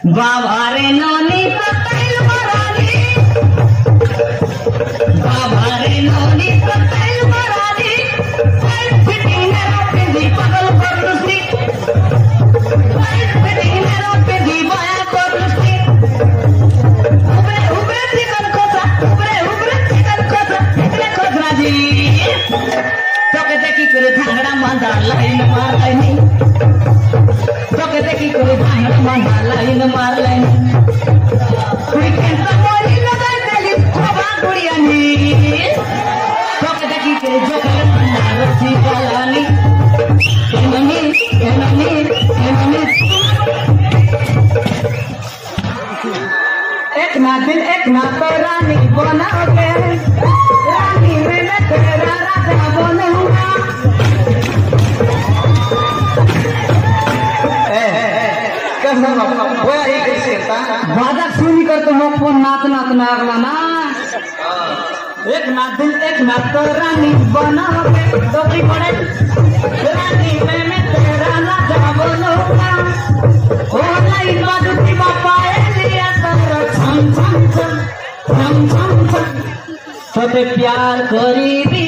बाबारे नोनी पतैल बरानी बाबारे नोनी पतैल बरानी tight fitting मेरा पिंडी पगल कर लुस्ती टाइट फिटिंग मेरा पिंडी बाया कर लुस्ती उबरे उबरे चिकन कोसा इतने खोजरा जी তোকে দেখি করে ধাঙ্গড়া মান্দা লাইন মারলাইনি তোকে দেখি করে ধাঙ্গড়া মান্দা লাইন মারলাইনি তুই কেন মরি লাগাই দিলি খোবা গুড়িয়ানি তোকে দেখি করে জোকাল মান্দা রসি গলানি এননি एक ना दिन एक ना तो रानी बनोगे रानी में मैं तेरा राजा बनूंगा बाजा सुनी कर तो हम फोन नाच में अगला ना एक ना दिन एक ना तो रानी बनोगे तो की पड़े रानी में मैं तेरा राजा बनूंगा ओ नहीं बाजूती बापा लिया तो छम छम छम छम छम छम तोते प्यार करीबी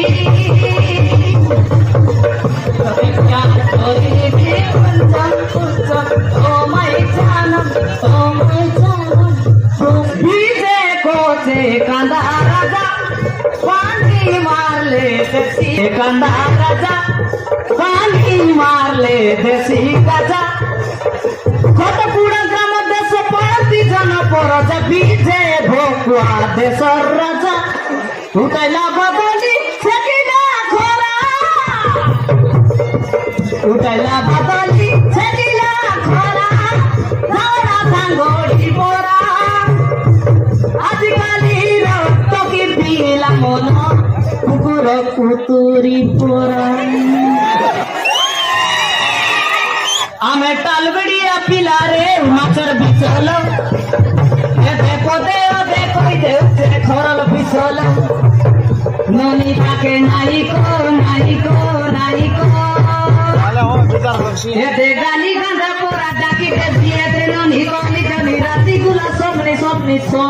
तोते प्यार करीबी पंचम पंचम ओ मैं जानम बीजे को से कांदा राजा पानी मार ले देसी कांदा राजा पानी मार ले देसी गजा कत पूरा ग्राम देश पड़ती जन परज बीजे भोकुआ देशर राजा उठैला बदली छेकिला खोरा उठैला बदली छेकिला खोरा धारा सांगोड़ी बोरा आजिकाली रक्त की पीला मन कुकुर कुतुरी पोरा आमे टालबड़िया पिला रे माचर बिचल देखो खरल बिचल नोनी ताके नाई को दे गाली गंधा पोरा डाकी दे दिए दे नोनी को निकली राती गुला सपने सो